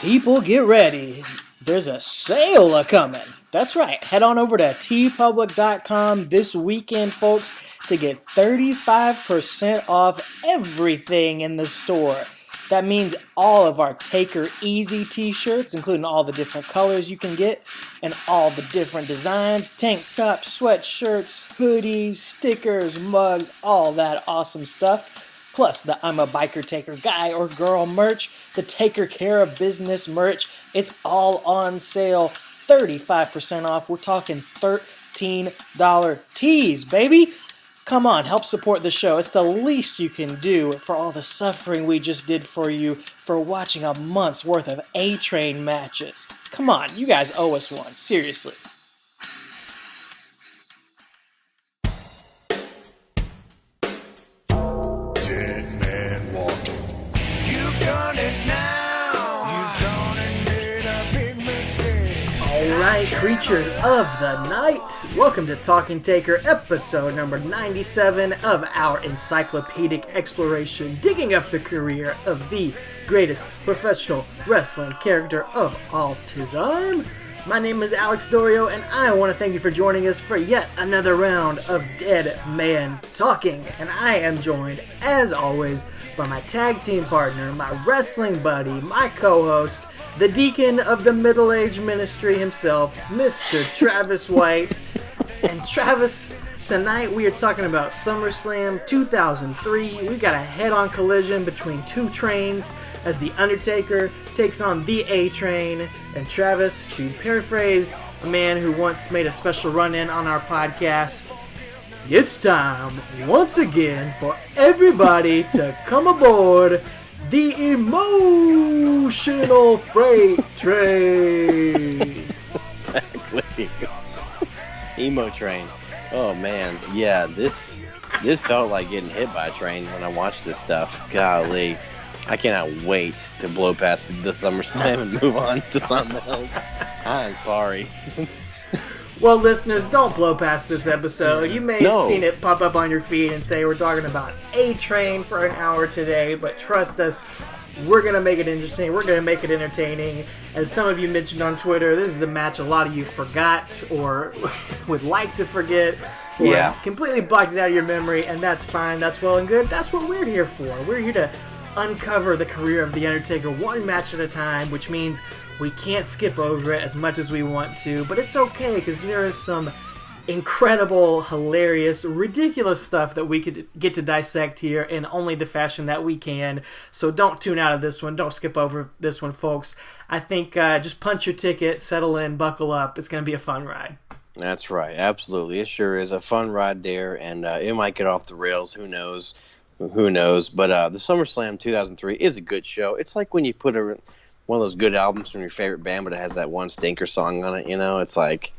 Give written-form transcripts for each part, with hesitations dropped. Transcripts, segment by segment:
People get ready. There's a sale a-coming. That's right. Head on over to tpublic.com this weekend, folks, to get 35% off everything in the store. That means all of our Taker Easy t-shirts, including all the different colors you can get, and all the different designs, tank tops, sweatshirts, hoodies, stickers, mugs, all that awesome stuff. Plus the I'm a Biker Taker guy or girl merch, the Taker Care of Business merch. It's all on sale, 35% off. We're talking $13 tees, baby. Come on, help support the show. It's the least you can do for all the suffering we just did for you for watching a month's worth of A-Train matches. Come on, you guys owe us one. Seriously. Dead man walking. You've done it now. You've done and made a big mistake. Alright, creatures of the night, welcome to Talking Taker, episode number 97 of our encyclopedic exploration, digging up the career of the greatest professional wrestling character of all time. My name is Alex Dorio, and I want to thank you for joining us for yet another round of Dead Man Talking. And I am joined, as always, by my tag team partner, my wrestling buddy, my co-host, the deacon of the middle-age ministry himself, Mr. Travis White. And Travis, tonight we are talking about SummerSlam 2003. We got a head-on collision between two trains as the Undertaker takes on the A-Train. And Travis, to paraphrase a man who once made a special run-in on our podcast, it's time once again for everybody to come aboard the emotional freight train. Exactly. Emo train. Oh man, yeah. This felt like getting hit by a train when I watched this stuff. Golly, I cannot wait to blow past the SummerSlam and move on to something else. I'm sorry. Well, listeners, don't blow past this episode. You may have seen it pop up on your feed and say we're talking about A-Train for an hour today, but trust us, we're going to make it interesting. We're going to make it entertaining. As some of you mentioned on Twitter, this is a match a lot of you forgot or would like to forget or completely blocked it out of your memory, and that's fine. That's well and good. That's what we're here for. We're here to uncover the career of The Undertaker one match at a time, which means we can't skip over it as much as we want to, but it's okay because there is some incredible, hilarious, ridiculous stuff that we could get to dissect here in only the fashion that we can. So don't tune out of this one. Don't skip over this one, folks. I think just punch your ticket, settle in, buckle up. It's going to be a fun ride. That's right. Absolutely. It sure is a fun ride there, and it might get off the rails. Who knows? Who knows? But the SummerSlam 2003 is a good show. It's like when you put one of those good albums from your favorite band, but it has that one stinker song on it. You know, it's like,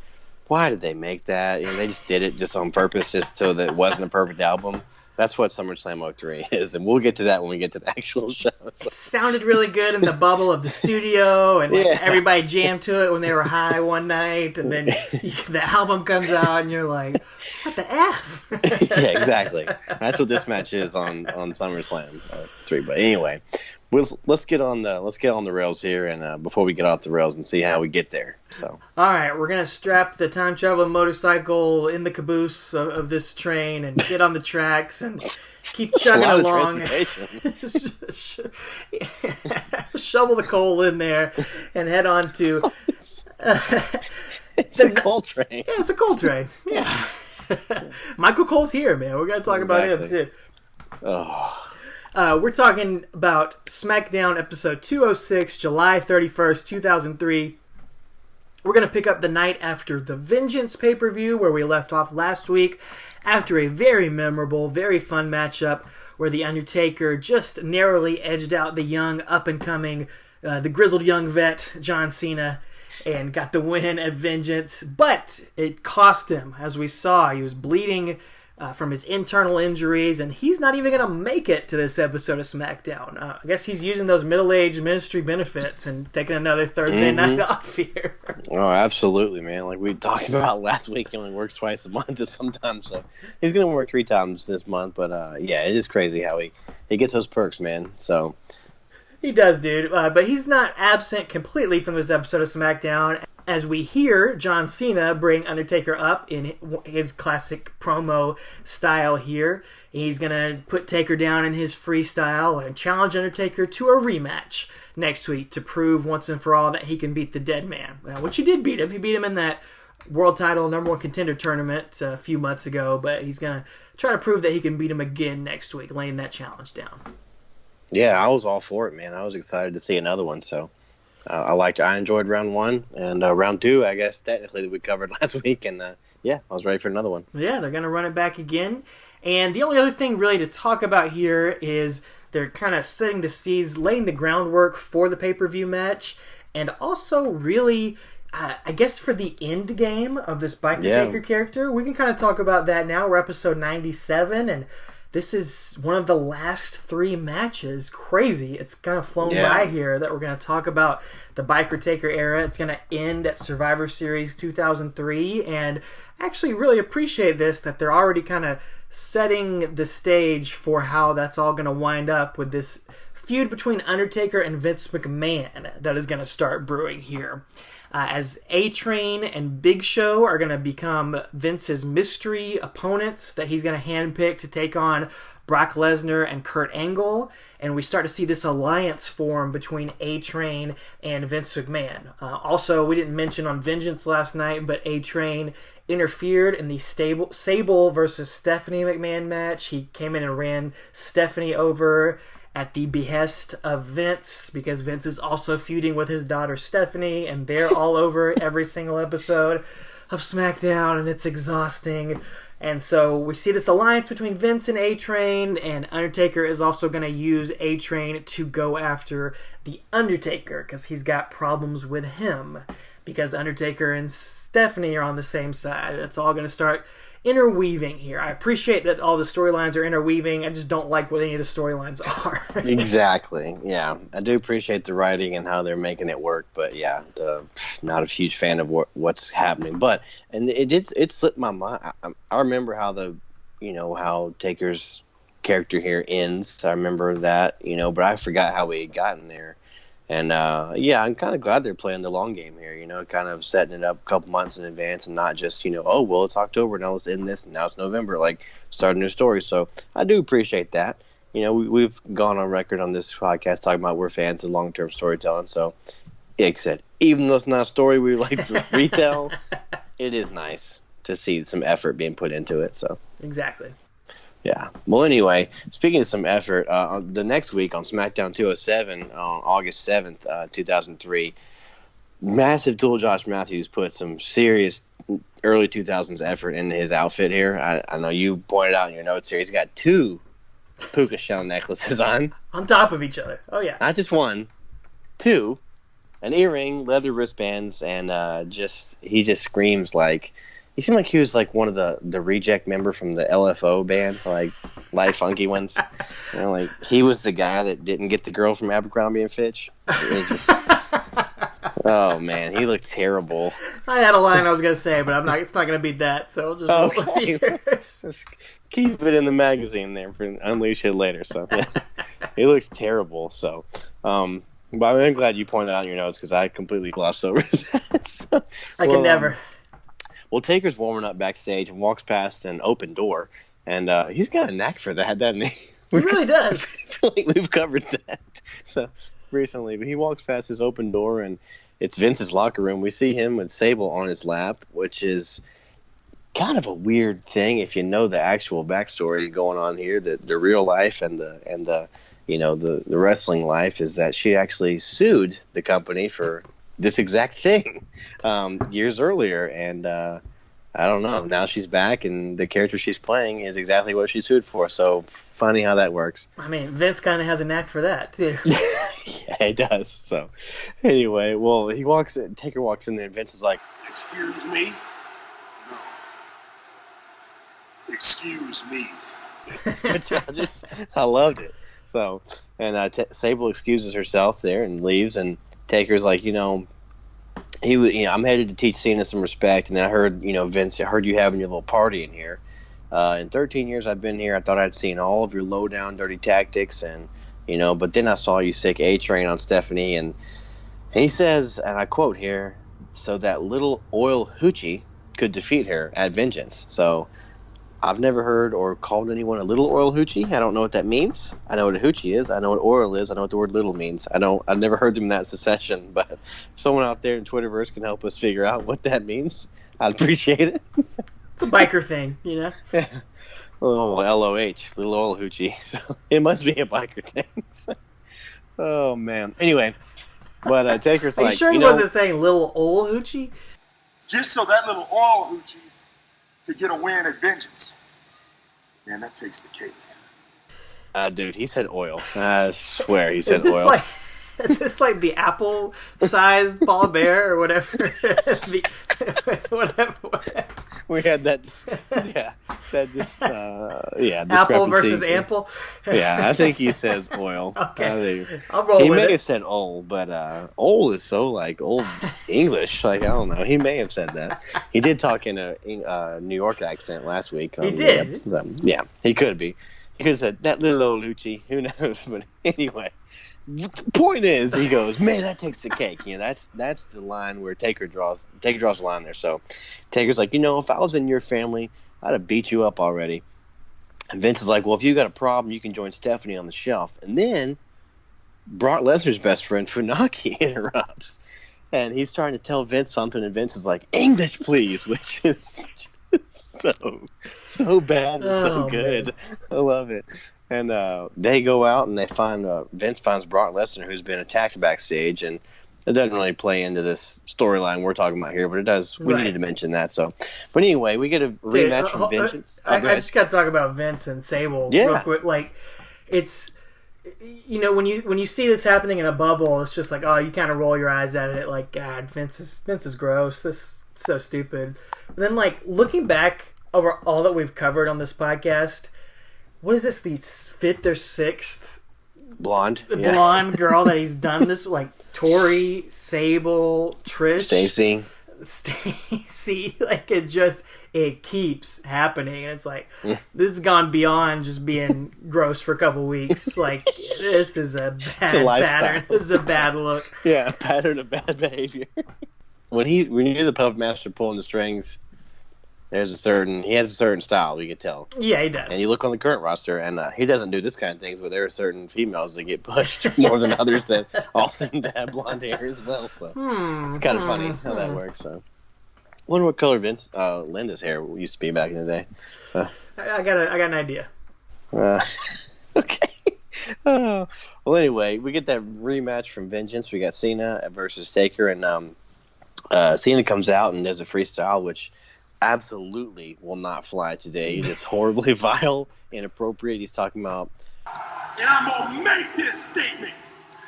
why did they make that? You know, they just did it just on purpose, just so that it wasn't a perfect album. That's what SummerSlam 03 is, and we'll get to that when we get to the actual show. So. It sounded really good in the bubble of the studio, and everybody jammed to it when they were high one night, and then the album comes out, and you're like, what the F? Yeah, exactly. That's what this match is on SummerSlam 3. But anyway, let's get on the rails here, and before we get off the rails and see how we get there. So, all right, we're gonna strap the time traveling motorcycle in the caboose of this train and get on the tracks and keep chugging along. Shovel the coal in there and head on to. It's a coal train. Yeah, it's a coal train. Yeah. Michael Cole's here, man. We gotta talk about him too. Oh. We're talking about SmackDown episode 206, July 31st, 2003. We're going to pick up the night after the Vengeance pay-per-view where we left off last week after a very memorable, very fun matchup where The Undertaker just narrowly edged out the young, up-and-coming, the grizzled young vet, John Cena, and got the win at Vengeance. But it cost him, as we saw. He was bleeding from his internal injuries, and he's not even going to make it to this episode of SmackDown. I guess he's using those middle-aged ministry benefits and taking another Thursday night off here. Oh, absolutely, man. Like we talked about last week, he only works twice a month sometimes, so he's going to work 3 times this month. But yeah, it is crazy how he gets those perks, man. So He does, dude. But he's not absent completely from this episode of SmackDown, as we hear John Cena bring Undertaker up in his classic promo style here. He's going to put Taker down in his freestyle and challenge Undertaker to a rematch next week to prove once and for all that he can beat the dead man. Which he did beat him. He beat him in that world title number one contender tournament a few months ago, but he's going to try to prove that he can beat him again next week, laying that challenge down. Yeah, I was all for it, man. I was excited to see another one, so I enjoyed round one, and round two, I guess, technically, that we covered last week, and I was ready for another one. Yeah, they're going to run it back again, and the only other thing really to talk about here is they're kind of setting the seeds, laying the groundwork for the pay-per-view match, and also really, I guess for the end game of this Biker Taker character, we can kind of talk about that now. We're episode 97, and this is one of the last 3 matches. Crazy. It's kind of flown by here that we're going to talk about the Biker Taker era. It's going to end at Survivor Series 2003. And actually really appreciate this, that they're already kind of setting the stage for how that's all going to wind up with this feud between Undertaker and Vince McMahon that is going to start brewing here. As A-Train and Big Show are going to become Vince's mystery opponents that he's going to handpick to take on Brock Lesnar and Kurt Angle. And we start to see this alliance form between A-Train and Vince McMahon. Also, we didn't mention on Vengeance last night, but A-Train interfered in the Sable versus Stephanie McMahon match. He came in and ran Stephanie over at the behest of Vince, because Vince is also feuding with his daughter Stephanie, and they're all over every single episode of SmackDown, and it's exhausting. And so we see this alliance between Vince and A-Train, and Undertaker is also going to use A-Train to go after the Undertaker, because he's got problems with him, because Undertaker and Stephanie are on the same side. It's all going to start interweaving here. I appreciate that all the storylines are interweaving. I just don't like what any of the storylines are. Exactly. Yeah, I do appreciate the writing and how they're making it work, but yeah, not a huge fan of what's happening. But it slipped my mind. I remember how Taker's character here ends. I remember that, but I forgot how we had gotten there. And, I'm kind of glad they're playing the long game here, kind of setting it up a couple months in advance and not just, oh, well, it's October, now let's end this, and now it's November, like, start a new story. So I do appreciate that. We've gone on record on this podcast talking about we're fans of long-term storytelling. So, like I said, even though it's not a story we like to retell, it is nice to see some effort being put into it. So exactly. Yeah. Well, anyway, speaking of some effort, the next week on SmackDown 207, on August 7th, 2003, massive tool Josh Matthews put some serious early 2000s effort into his outfit here. I know you pointed out in your notes here, he's got 2 puka shell necklaces on top of each other. Oh, yeah. Not just 1, 2, an earring, leather wristbands, and he just screams like... He seemed like he was like one of the reject member from the LFO band, like Light Funky Ones. Like he was the guy that didn't get the girl from Abercrombie and Fitch. Oh man, he looked terrible. I had a line I was gonna say, but it's not gonna be that. So just keep it in the magazine there for unleash it later. So yeah, he looks terrible. So, but I'm glad you pointed out in your notes because I completely glossed over that. So, I can never. Well, Taker's warming up backstage and walks past an open door, and he's got a knack for that, doesn't he? He really does. I feel like we've covered that so recently. But he walks past his open door, and it's Vince's locker room. We see him with Sable on his lap, which is kind of a weird thing if you know the actual backstory going on here. The real life and the wrestling life is that she actually sued the company for this exact thing years earlier, and I don't know. Now she's back, and the character she's playing is exactly what she sued for. So funny how that works. I mean, Vince kind of has a knack for that too. Yeah, he does. So anyway, well, Taker walks in there, and Vince is like, "Excuse me." No. Excuse me. I loved it. So, and Sable excuses herself there and leaves, and Taker's like, I'm headed to teach Cena some respect, and then I heard, Vince, I heard you having your little party in here. In 13 years I've been here, I thought I'd seen all of your low-down, dirty tactics, and But then I saw you sick A-Train on Stephanie, and he says, and I quote here, so that little oil hoochie could defeat her at Vengeance. So I've never heard or called anyone a little oil hoochie. I don't know what that means. I know what a hoochie is. I know what oil is. I know what the word little means. I've never heard them in that succession, but if someone out there in Twitterverse can help us figure out what that means, I'd appreciate it. It's a biker thing, Yeah. Oh, LOH, little oil hoochie. So it must be a biker thing. So, oh, man. Anyway, but Taker's Are like, you sure he wasn't saying little old hoochie? Just so that little oil hoochie could get a win at Vengeance. Man, that takes the cake. Dude, he said oil. I swear he said oil. Is this like the apple-sized ball bear or whatever? Whatever. We had that, Apple versus ample. Yeah, I think he says oil. Okay, I'll roll he with may it. have said ol, but ol is so like old English. Like, I don't know. He may have said that. He did talk in a New York accent last week. He did. Yeah, he could be. He could have said that little old Lucci. Who knows? But anyway. The point is, he goes, man, that takes the cake. That's the line where Taker draws the line there. So Taker's like, if I was in your family, I'd have beat you up already. And Vince is like, well, if you got a problem, you can join Stephanie on the shelf. And then Brock Lesnar's best friend, Funaki, interrupts. And he's trying to tell Vince something, and Vince is like, English, please, which is just so bad and so good. Man. I love it. And they go out and they find Vince finds Brock Lesnar, who's been attacked backstage, and it doesn't really play into this storyline we're talking about here, but it does. We needed to mention that. So, but anyway, we get a rematch from Vengeance. I just got to talk about Vince and Sable. Yeah, real quick. Like, it's when you see this happening in a bubble, it's just like, oh, you kind of roll your eyes at it, like, God, Vince is gross. This is so stupid. And then, like, looking back over all that we've covered on this podcast. What is this? The fifth or sixth blonde blonde girl that he's done this, like Tori, Sable, Trish, Stacy. Like it keeps happening, and it's like this has gone beyond just being gross for a couple weeks. Like this is a bad pattern. This is a bad look. Yeah, a pattern of bad behavior. When you hear the Puppet Master pulling the strings. He has a certain style, you can tell. Yeah, he does. And you look on the current roster, and he doesn't do this kind of things, but there are certain females that get pushed more than others that all seem to have blonde hair as well. So it's kind of funny how that works. So, wonder what color Linda's hair used to be back in the day. I got an idea. Okay. Well, anyway, we get that rematch from Vengeance. We got Cena versus Taker, and Cena comes out and does a freestyle, which absolutely will not fly today. It is horribly vile, inappropriate. He's talking about, and I'm gonna make this statement.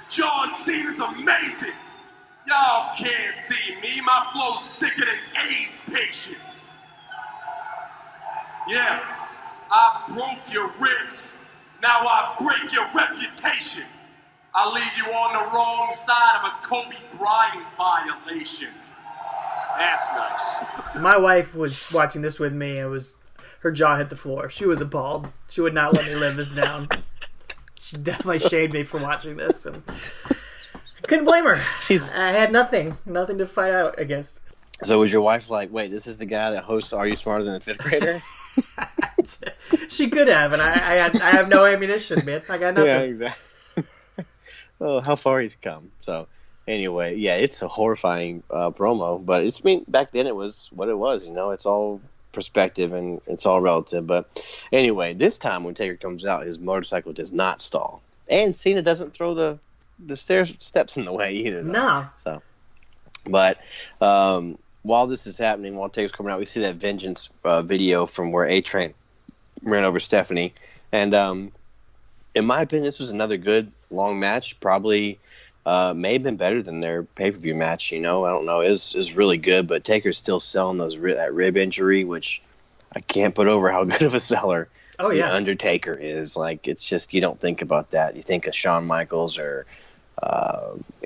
John Cena's amazing. Y'all can't see me. My flow's sicker than AIDS patients. Yeah, I broke your ribs. Now I break your reputation. I leave you on the wrong side of a Kobe Bryant violation. That's nice. My wife was watching this with me, and her jaw hit the floor. She was appalled. She would not let me live this down. She definitely shamed me for watching this, and I couldn't blame her. I had nothing to fight out against. So was your wife like, wait, this is the guy that hosts Are You Smarter Than a Fifth Grader? She could have, and I have no ammunition, man. I got nothing. Yeah, exactly. Oh, how far he's come. So anyway, yeah, it's a horrifying promo, but back then it was what it was. It's all perspective and it's all relative. But anyway, this time when Taker comes out, his motorcycle does not stall, and Cena doesn't throw the steps in the way either. Though. No. So, but while this is happening, while Taker's coming out, we see that Vengeance video from where A-Train ran over Stephanie, and in my opinion, this was another good long match. Probably. May have been better than their pay-per-view match, I don't know. It was really good, but Taker's still selling that rib injury, which I can't put over how good of a seller the Undertaker is. Like, it's just, you don't think about that. You think of Shawn Michaels or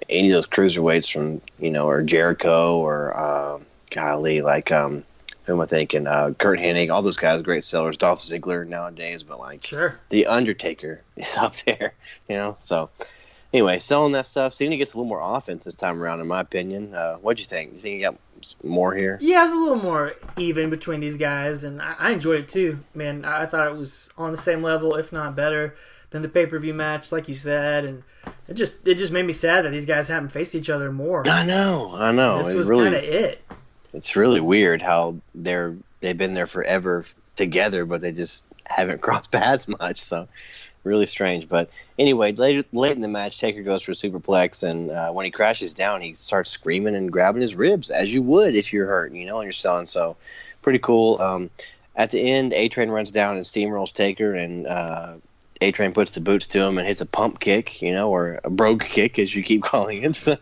any of those cruiserweights from, or Jericho or, who am I thinking? Kurt Hennig, all those guys, great sellers. Dolph Ziggler nowadays, but like Sure. the Undertaker is up there, So anyway, selling that stuff. Cena gets a little more offense this time around, in my opinion. What'd you think? You think you got more here? Yeah, it was a little more even between these guys, and I enjoyed it too. Man, I thought it was on the same level, if not better, than the pay-per-view match, like you said, and it just made me sad that these guys haven't faced each other more. I know. This was kind of it. It's really weird how they've been there forever together, but they just haven't crossed paths much. So really strange. But anyway, late in the match, Taker goes for a superplex, and when he crashes down, he starts screaming and grabbing his ribs, as you would if you're hurt, and you're selling. So pretty cool. At the end, A-Train runs down and steamrolls Taker, and A-Train puts the boots to him and hits a pump kick, or a brogue kick, as you keep calling it. So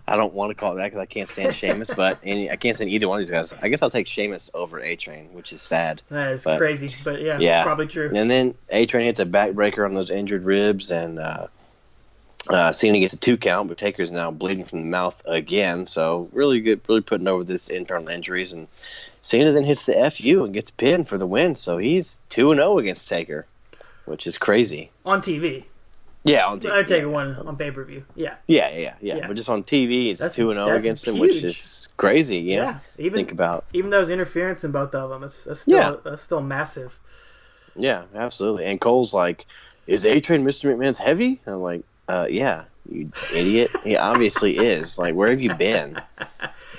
I don't want to call it that because I can't stand Sheamus, but I can't stand either one of these guys. I guess I'll take Sheamus over A-Train, which is sad. That is crazy, but yeah, probably true. And then A-Train hits a backbreaker on those injured ribs, and Cena gets a 2 count, but Taker's now bleeding from the mouth again. So really good, really putting over this internal injuries. And Cena then hits the FU and gets pinned for the win. So he's 2-0 against Taker, which is crazy. On TV. Yeah, on TV. Undertaker won on pay-per-view. Yeah. Yeah. But just on TV, it's 2-0 against him, which is crazy. Yeah. Even though there's interference in both of them, that's still massive. Yeah, absolutely. And Cole's like, "Is A-Train Mr. McMahon's heavy?" I'm like, "Yeah, you idiot. He obviously is. Like, where have you been?"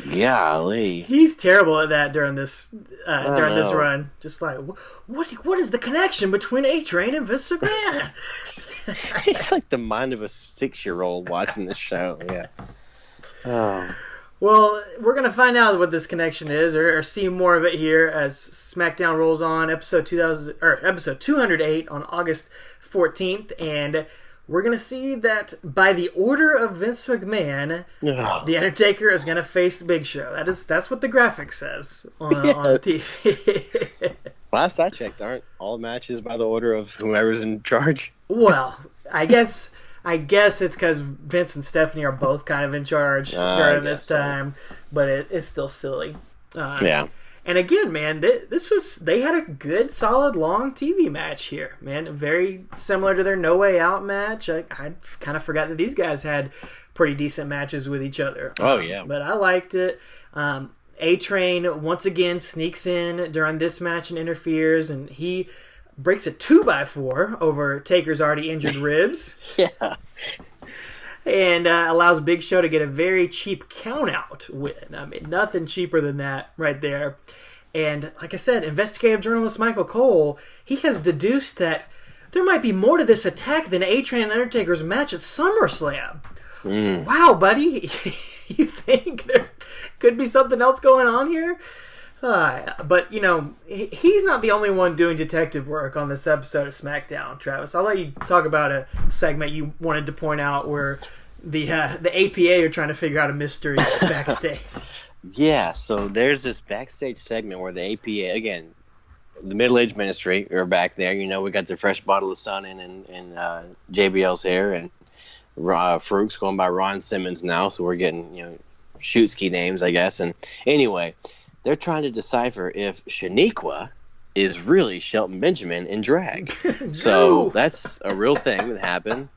Golly. He's terrible at that during this run. Just like, what is the connection between A-Train and Vince McMahon? It's like the mind of a 6-year-old watching this show. Yeah. Oh. Well, we're going to find out what this connection is, or see more of it here as SmackDown rolls on, episode 208 on August 14th, and we're going to see that by the order of Vince McMahon, The Undertaker is going to face Big Show. That's what the graphic says on TV. Last I checked, aren't all matches by the order of whoever's in charge? Well, I guess it's because Vince and Stephanie are both kind of in charge during this time, but it's still silly. Yeah. And again, man, they had a good, solid, long TV match here, man. Very similar to their No Way Out match. I kind of forgot that these guys had pretty decent matches with each other. Oh, yeah. But I liked it. A-Train once again sneaks in during this match and interferes, and he breaks a 2x4 over Taker's already injured ribs. Yeah. And allows Big Show to get a very cheap count-out win. I mean, nothing cheaper than that right there. And like I said, investigative journalist Michael Cole, he has deduced that there might be more to this attack than A-Train and Undertaker's match at SummerSlam. Wow, buddy. You think there could be something else going on here? But, he's not the only one doing detective work on this episode of SmackDown, Travis. I'll let you talk about a segment you wanted to point out where the APA are trying to figure out a mystery backstage. Yeah, so there's this backstage segment where the APA, again, the middle-aged ministry are back there. We got the fresh bottle of sun in JBL's hair, and Farouk's going by Ron Simmons now, so we're getting, shoot ski names, I guess. And anyway, they're trying to decipher if Shaniqua is really Shelton Benjamin in drag. So that's a real thing that happened,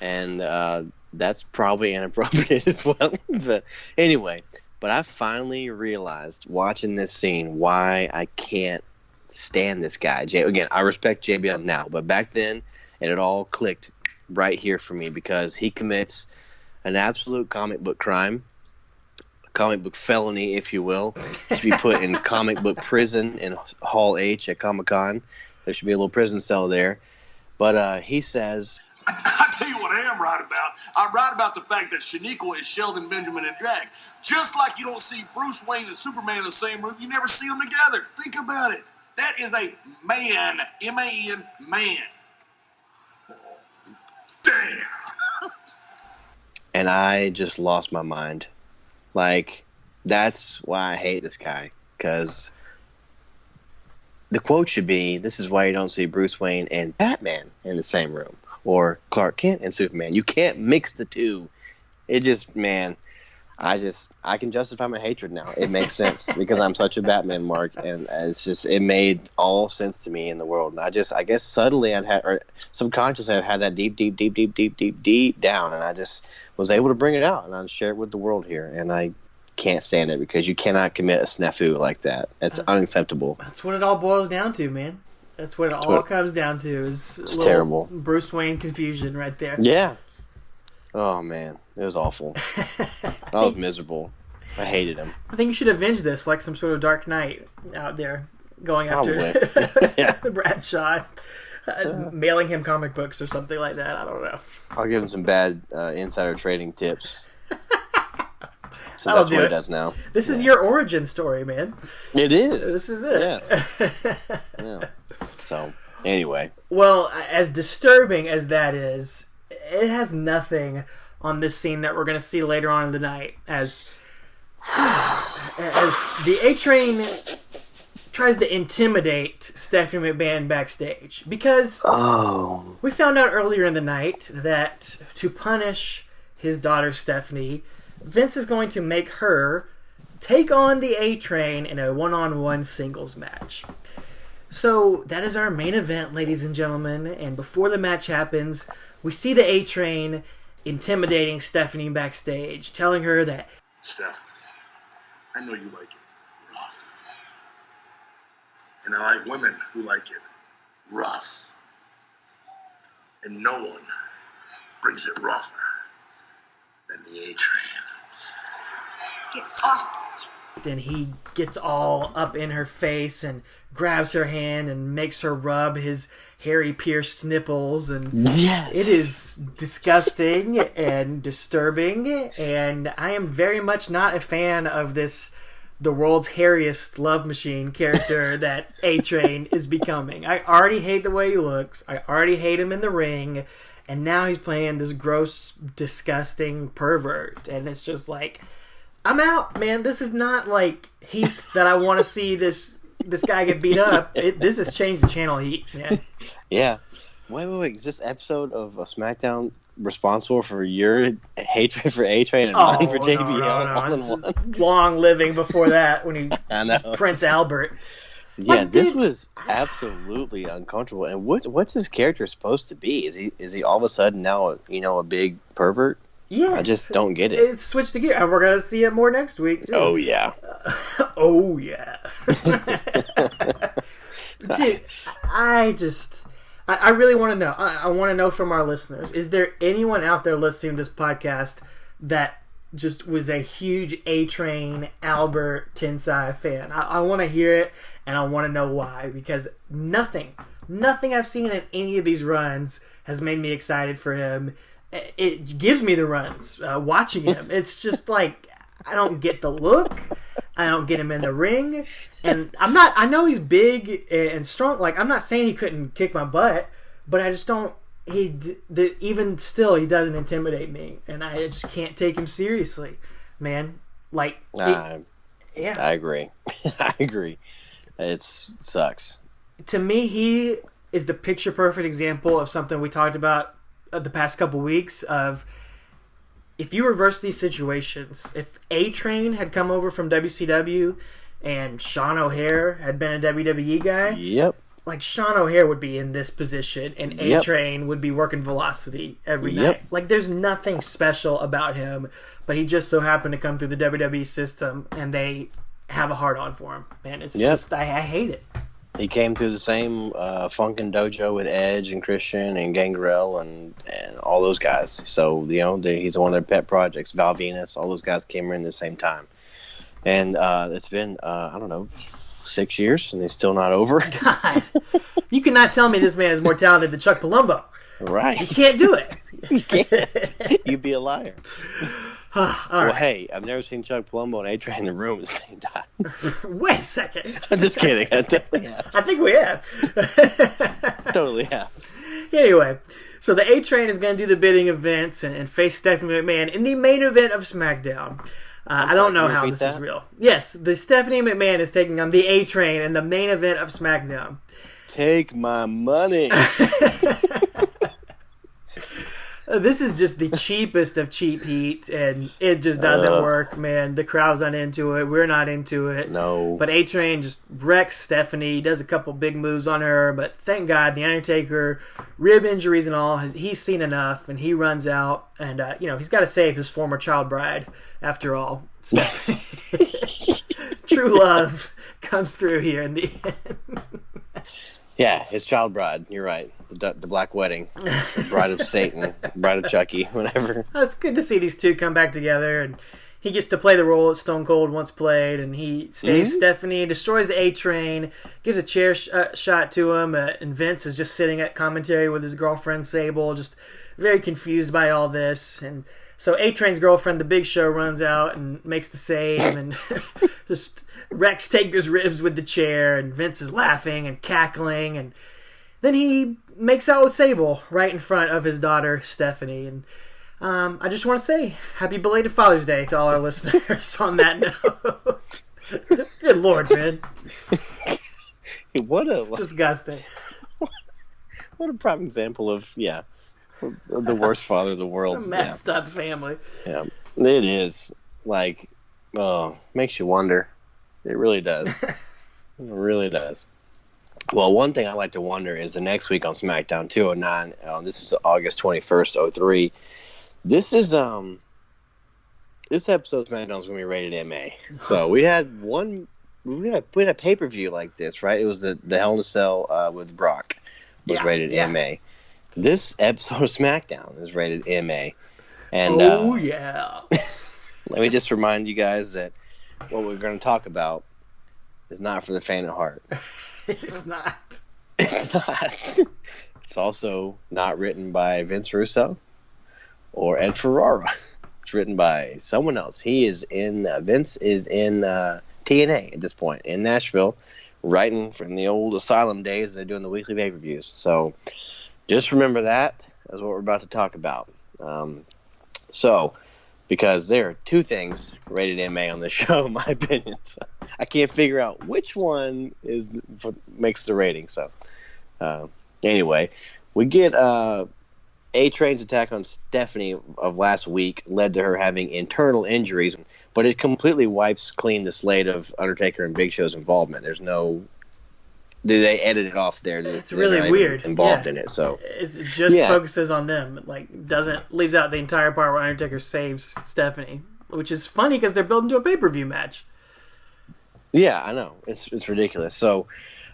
and that's probably inappropriate as well. But anyway, I finally realized watching this scene why I can't stand this guy. Again, I respect JBL now, but back then it all clicked right here for me because he commits an absolute comic book crime. Comic book felony, if you will. Should be put in comic book prison in Hall H at Comic-Con. There should be a little prison cell there. But he says... I tell you what I am right about. I'm right about the fact that Shaniqua is Sheldon Benjamin in drag. Just like you don't see Bruce Wayne and Superman in the same room, you never see them together. Think about it. That is a man. M-A-N, man. Damn. And I just lost my mind. Like, that's why I hate this guy. Because the quote should be, this is why you don't see Bruce Wayne and Batman in the same room. Or Clark Kent and Superman. You can't mix the two. It just, man, I can justify my hatred now. It makes sense because I'm such a Batman mark, and it made all sense to me in the world. And I guess subtly or subconsciously I've had that deep down, and I just was able to bring it out and I'd share it with the world here. And I can't stand it because you cannot commit a snafu like that. That's unacceptable. That's what it all boils down to, man. That's what it all comes down to. It's terrible. Bruce Wayne confusion right there. Yeah. Oh, man. It was awful. I was miserable. I hated him. I think you should avenge this like some sort of Dark Knight out there going after Bradshaw, mailing him comic books or something like that. I don't know. I'll give him some bad insider trading tips. Since that's what he does now. This is your origin story, man. It is. This is it. Yes. Yeah. So, anyway. Well, as disturbing as that is, it has nothing on this scene that we're going to see later on in the night as the A-Train tries to intimidate Stephanie McMahon backstage because we found out earlier in the night that to punish his daughter Stephanie, Vince is going to make her take on the A-Train in a one-on-one singles match. So that is our main event, ladies and gentlemen, and before the match happens, we see the A-Train intimidating Stephanie backstage, telling her that, Steph, I know you like it rough. And I like women who like it rough. And no one brings it rougher than the A-Train. Get off. Then he gets all up in her face and grabs her hand and makes her rub his hairy pierced nipples, and yes, it is disgusting and disturbing, and I am very much not a fan of this the world's hairiest love machine character that A-Train is becoming. I already hate the way he looks, I already hate him in the ring, and now he's playing this gross, disgusting pervert, and it's just like, I'm out, man. This is not like Heat that I want to see this guy get beat up. This has changed the channel, Heat, man. Yeah. Wait. Is this episode of SmackDown responsible for your hatred for A-Train and mine for JBL? No. Long living before that when he Prince Albert. Yeah, this was absolutely uncomfortable. And what's his character supposed to be? Is he all of a sudden now a big pervert? Yes. I just don't get it. It's switched the gear, and we're gonna see it more next week too. Oh yeah. Oh yeah. Dude, I really want to know. I want to know from our listeners. Is there anyone out there listening to this podcast that just was a huge A-Train Albert Tensai fan? I want to hear it, and I want to know why. Because nothing I've seen in any of these runs has made me excited for him. It gives me the runs watching him. It's just like, I don't get the look. I don't get him in the ring. And I know he's big and strong. Like, I'm not saying he couldn't kick my butt, but I just don't, even still, he doesn't intimidate me. And I just can't take him seriously, man. Like, yeah. I agree. I agree. It sucks. To me, he is the picture perfect example of something we talked about the past couple weeks of, if you reverse these situations, if A-Train had come over from WCW and Sean O'Haire had been a WWE guy, yep, like Sean O'Haire would be in this position and A-Train would be working Velocity every night. Like, there's nothing special about him, but he just so happened to come through the WWE system and they have a hard-on for him. Man, it's just, I hate it. He came through the same Funkin' Dojo with Edge and Christian and Gangrel and all those guys. So, he's one of their pet projects. Val Venus, all those guys came in at the same time. And it's been, 6 years, and he's still not over. God, you cannot tell me this man is more talented than Chuck Palumbo. Right. You can't do it. You can't. You'd be a liar. Right. Hey, I've never seen Chuck Palumbo and A-Train in the room at the same time. Wait a second. I'm just kidding. I totally have. I think we have. Totally have. Anyway, so the A-Train is going to do the bidding of Vince and face Stephanie McMahon in the main event of SmackDown. I don't know how this is real. Yes, the Stephanie McMahon is taking on the A-Train in the main event of SmackDown. Take my money. This is just the cheapest of cheap heat, and it just doesn't work, man. The crowd's not into it. We're not into it. No. But A-Train just wrecks Stephanie, does a couple big moves on her, but thank God, the Undertaker, rib injuries and all, he's seen enough, and he runs out, and, he's got to save his former child bride, after all. Stephanie. True love comes through here in the end. Yeah, his child bride. You're right. The Black Wedding. The bride of Satan. Bride of Chucky. Whatever. It's good to see these two come back together, and he gets to play the role that Stone Cold once played, and he saves Stephanie, destroys the A-Train, gives a chair shot to him, and Vince is just sitting at commentary with his girlfriend Sable, just very confused by all this. And so A-Train's girlfriend, the Big Show, runs out and makes the save, and just wrecks Taker's ribs with the chair, and Vince is laughing and cackling, and then he makes out with Sable right in front of his daughter Stephanie. And I just want to say happy belated Father's Day to all our listeners on that note. Good Lord, man. It's disgusting. What a prime example of, the worst father in the world. A messed up family. Yeah, it is. Like, makes you wonder. It really does. It really does. Well, one thing I like to wonder is the next week on SmackDown 209. This is August 21st, 03. This is this episode of SmackDown is going to be rated MA. So we had a pay-per-view like this, right? It was the Hell in a Cell with Brock was rated MA. This episode of SmackDown is rated MA. And let me just remind you guys that what we're going to talk about is not for the faint of heart. It's not. It's not. It's also not written by Vince Russo or Ed Ferrara. It's written by someone else. Vince is in TNA at this point in Nashville, writing from the old Asylum days. They're doing the weekly pay-per-views. So just remember that as what we're about to talk about. Because there are two things rated MA on this show, in my opinion. So I can't figure out which one makes the rating. So anyway, we get A-Train's attack on Stephanie of last week led to her having internal injuries, but it completely wipes clean the slate of Undertaker and Big Show's involvement. There's no... They edit it off there. It's really weird. Involved in it, so it just focuses on them. Like leaves out the entire part where Undertaker saves Stephanie, which is funny because they're building to a pay-per-view match. Yeah, I know it's ridiculous. So,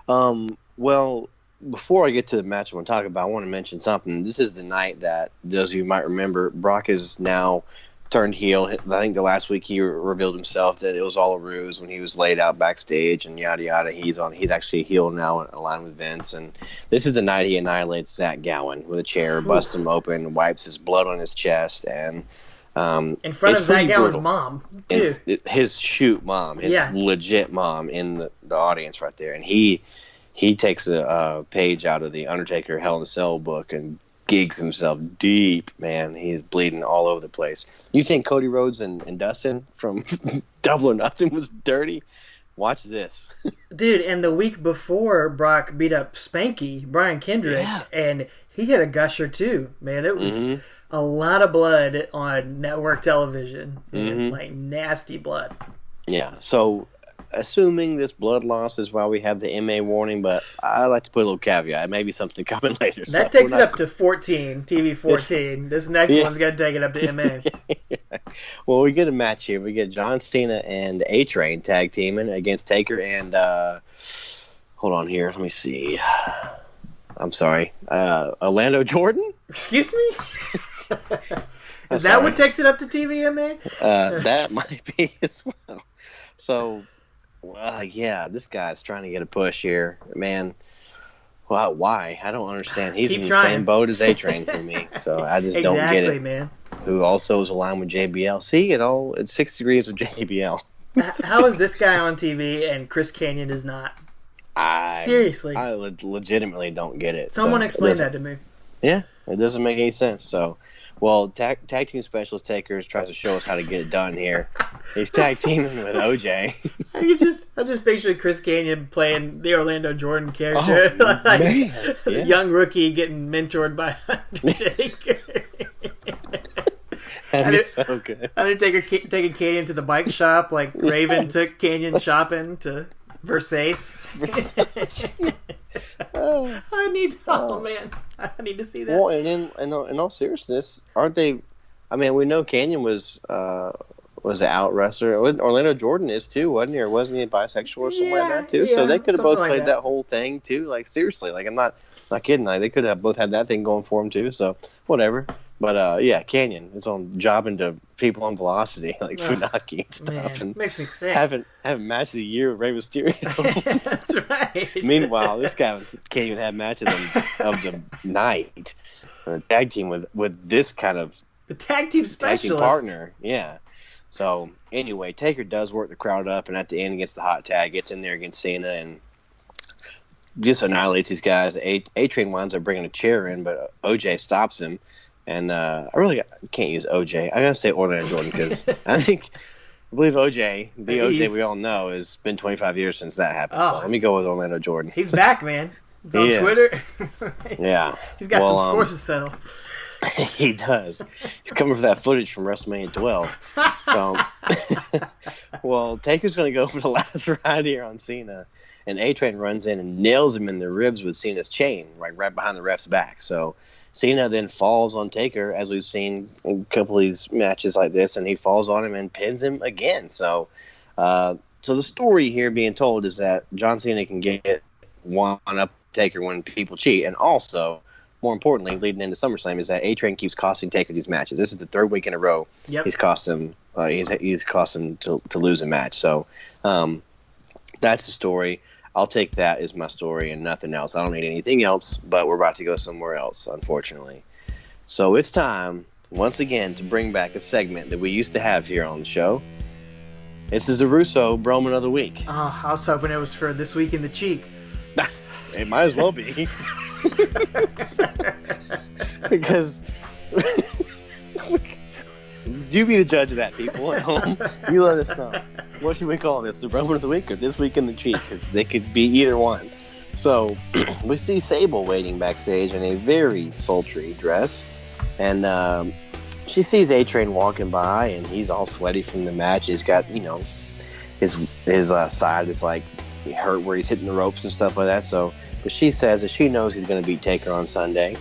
before I get to the match I want to talk about, I want to mention something. This is the night that those of you might remember, Brock is now turned heel. I think the last week he revealed himself that it was all a ruse when he was laid out backstage and yada yada. He's actually a heel now, aligned with Vince. And this is the night he annihilates Zach Gowen with a chair, busts him open, wipes his blood on his chest, and in front of Zach Gowen's mom, too. His shoot mom, his legit mom in the audience right there, and he takes a page out of the Undertaker Hell in a Cell book and gigs himself deep, man. He's bleeding all over the place. You think Cody Rhodes and Dustin from Double or Nothing was dirty? Watch this. Dude, and the week before, Brock beat up Spanky, Brian Kendrick, and he had a gusher too, man. It was a lot of blood on network television. Man, like nasty blood. Yeah, so assuming this blood loss is why we have the MA warning, but I like to put a little caveat. Maybe something coming later. That takes it up to 14, TV 14. This next one's going to take it up to MA. Well, we get a match here. We get John Cena and A-Train tag teaming against Taker and, hold on here. Let me see. I'm sorry. Orlando Jordan? Excuse me? Is that what takes it up to TV, MA? That might be as well. So... this guy's trying to get a push here, man. Well, why? I don't understand. He's in the same boat as A-Train for me, so I just don't get it. Man. Who also is aligned with JBL. See, it's 6 degrees with JBL. How is this guy on TV and Chris Kanyon is not? Seriously. I legitimately don't get it. Someone explain that to me. Yeah, it doesn't make any sense. So, well, tag team specialist Takers tries to show us how to get it done here. He's tag teaming with OJ. I just picture Chris Kanyon playing the Orlando Jordan character, man. Yeah. Young rookie getting mentored by Undertaker. That'd be so good. Undertaker taking Canyon to the bike shop like Raven took Canyon shopping to Versace. I need to see that. Well, and in all seriousness, aren't they? I mean, we know Canyon was an out wrestler. Orlando Jordan is too, wasn't he? Or wasn't he bisexual or something like that too? So they could have both played that whole thing too. Like seriously, like I'm not kidding. Like they could have both had that thing going for them too. So whatever. But yeah, Canyon is on jobbing to people on Velocity like Funaki and stuff, man, and makes me sick. Having match of the year with Rey Mysterio. That's right. Meanwhile, this guy can't even have matches of the night. A tag team with this kind of the tag team specialist partner, yeah. So anyway, Taker does work the crowd up, and at the end gets the hot tag, gets in there against Cena, and just annihilates these guys. A-Train winds up bringing a chair in, but OJ stops him. And I really can't use OJ. I gotta say Orlando Jordan because I believe OJ, the OJ we all know, has been 25 years since that happened. So let me go with Orlando Jordan. He's back, man. He's on Twitter. Yeah. He's got some scores to settle. He does. He's coming for that footage from WrestleMania 12. So, well, Taker's going to go for the last ride here on Cena. And A-Train runs in and nails him in the ribs with Cena's chain, right behind the ref's back. So Cena then falls on Taker, as we've seen in a couple of these matches like this, and he falls on him and pins him again. So the story here being told is that John Cena can get one up Taker when people cheat, and also, more importantly, leading into SummerSlam, is that A-Train keeps costing Taker these matches. This is the third week in a row he's cost him. He's cost him to lose a match. So that's the story. I'll take that as my story and nothing else. I don't need anything else, but we're about to go somewhere else, unfortunately. So it's time, once again, to bring back a segment that we used to have here on the show. This is the Russo Broman of the Week. Oh, I was hoping it was for This Week in the Cheek. It might as well be. Because you be the judge of that, people at home. You let us know. What should we call this? The Broman of the Week or This Week in the Cheek? Because they could be either one. So we see Sable waiting backstage in a very sultry dress. And she sees A-Train walking by, and he's all sweaty from the match. He's got, his side is like hurt where he's hitting the ropes and stuff like that. So, but she says that she knows he's going to beat Taker on Sunday.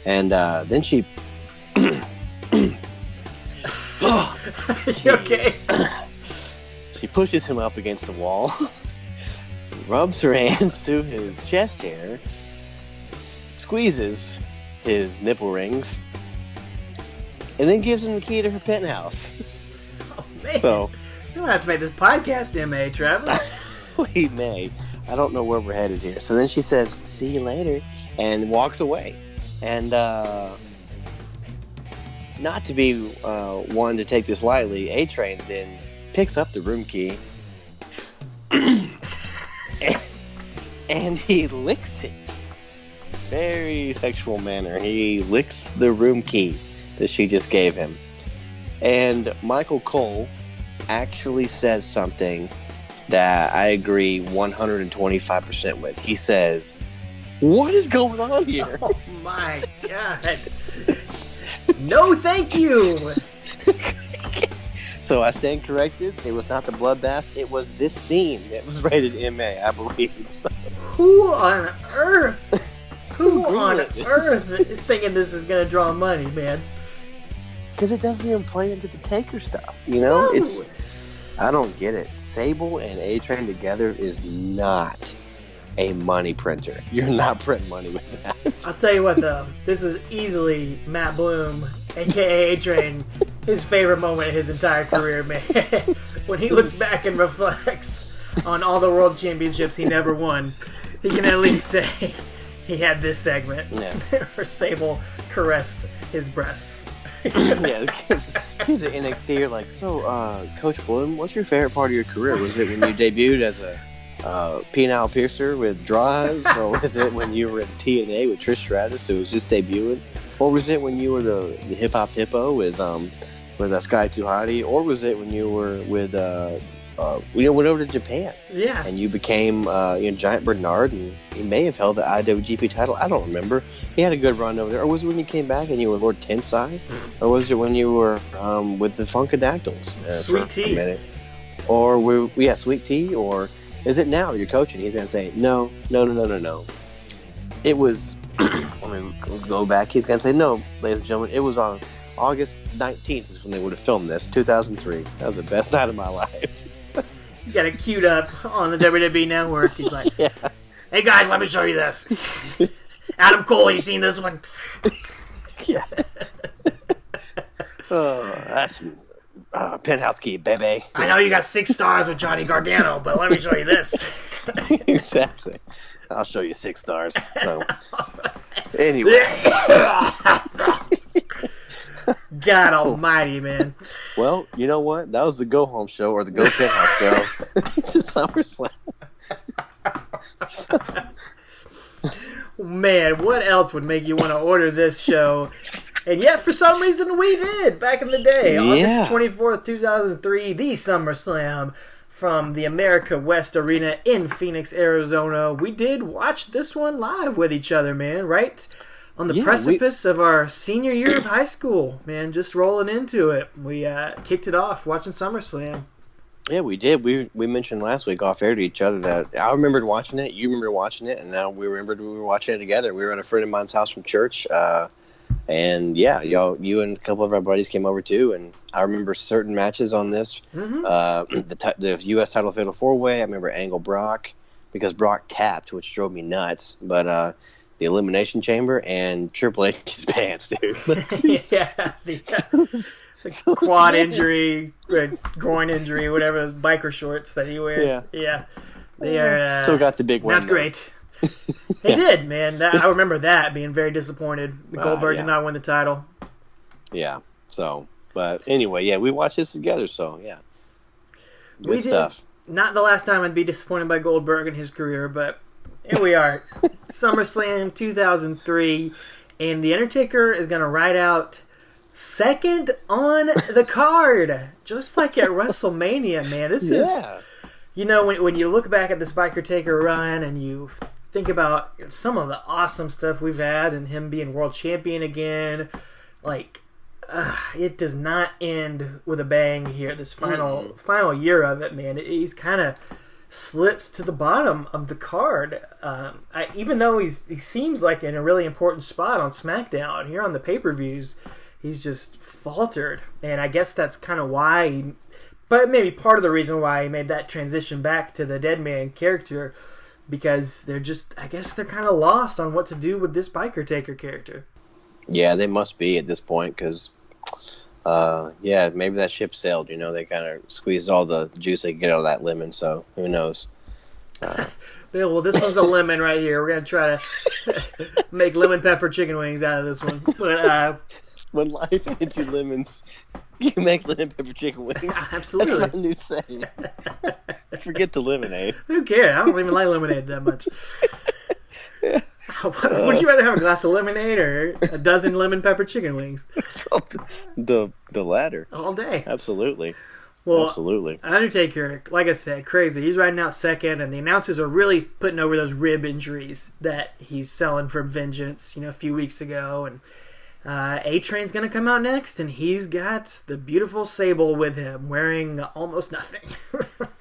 And then she... Okay. She pushes him up against the wall, rubs her hands through his chest hair, squeezes his nipple rings, and then gives him the key to her penthouse. Oh, man. So, you don't have to make this podcast, M.A., Travis. We may. I don't know where we're headed here. So then she says, "See you later," and walks away. And not to be one to take this lightly, A-Train then picks up the room key and he licks it. Very sexual manner. He licks the room key that she just gave him. And Michael Cole actually says something that I agree 125% with. He says, "What is going on here?" Oh my God. No, thank you. So I stand corrected. It was not the bloodbath. It was this scene that was rated MA, I believe. So. Who on earth? Who on earth is thinking this is going to draw money, man? Because it doesn't even play into the Taker stuff, No. I don't get it. Sable and A-Train together is not a money printer. You're not printing money with that. I'll tell you what, though. This is easily Matt Bloom, a.k.a. A-Train, his favorite moment in his entire career, man. When he looks back and reflects on all the world championships he never won, he can at least say he had this segment where Sable caressed his breasts. Yeah, the kids at NXT are like, "So, Coach Bloom, what's your favorite part of your career? Was it when you debuted as a penile piercer with draws, or was it when you were at TNA with Trish Stratus, who was just debuting, or was it when you were the hip hop hippo with Sky Too Hottie, or was it when you were with went over to Japan. Yeah. And you became Giant Bernard, and you may have held the IWGP title. I don't remember. He had a good run over there. Or was it when you came back and you were Lord Tensai? Or was it when you were with the Funkadactyls? Sweet Tea. A minute? Or Sweet Tea? Or is it now that you're coaching? He's going to say, no. It was, let me go back. He's going to say, no, ladies and gentlemen, it was on August 19th is when they would have filmed this, 2003. That was the best night of my life. You got it queued up on the WWE Network. He's like, hey guys, let me show you this. Adam Cole, you seen this one? Yeah. That's penthouse key, baby. I know you got 6 stars with Johnny Gargano, but let me show you this. Exactly. I'll show you 6 stars. So, anyway. God almighty, man. Well, you know what? That was the Go Home show or the Go Penthouse show to SummerSlam. Man, what else would make you want to order this show? And yet, for some reason, we did back in the day. Yeah. August 24th, 2003, the SummerSlam from the America West Arena in Phoenix, Arizona. We did watch this one live with each other, man, right? On the precipice of our senior year of high school, man, just rolling into it. We kicked it off watching SummerSlam. Yeah, we did. We mentioned last week off air to each other that I remembered watching it, you remember watching it, and now we remembered we were watching it together. We were at a friend of mine's house from church, and yeah, you and a couple of our buddies came over too, and I remember certain matches on this. Mm-hmm. The U.S. title fatal 4-way, I remember Angle Brock, because Brock tapped, which drove me nuts, but the Elimination Chamber and Triple H's pants, dude. Yeah, the quad injury, groin injury, whatever, those biker shorts that he wears. Yeah. They are still got the big one. Not great. They did, man. I remember that being very disappointed. Goldberg did not win the title. Yeah. So, but anyway, yeah, we watched this together. So yeah, good stuff. Not the last time I'd be disappointed by Goldberg in his career, but here we are. SummerSlam 2003, and The Undertaker is going to ride out second on the card, just like at WrestleMania, man. This is, when you look back at this Biker Taker run and you think about some of the awesome stuff we've had and him being world champion again, it does not end with a bang here. This final year of it, man. He's kind of slipped to the bottom of the card. Even though he seems like in a really important spot on SmackDown, here on the pay-per-views, he's just faltered. And I guess that's kind of why, but maybe part of the reason why he made that transition back to the Dead Man character, because they're kind of lost on what to do with this Biker Taker character. Yeah, they must be at this point, because maybe that ship sailed. They kind of squeezed all the juice they could get out of that lemon. So who knows? Well, this one's a lemon right here. We're gonna try to make lemon pepper chicken wings out of this one. But, when life hands you lemons, you make lemon pepper chicken wings. Absolutely, that's my new saying. Forget the lemonade. Who cares? I don't even like lemonade that much. Would you rather have a glass of lemonade or a dozen lemon pepper chicken wings? The latter. All day. Absolutely. Well, absolutely. Undertaker, like I said, crazy. He's riding out second, and the announcers are really putting over those rib injuries that he's selling from Vengeance, a few weeks ago. And A-Train's going to come out next, and he's got the beautiful Sable with him, wearing almost nothing.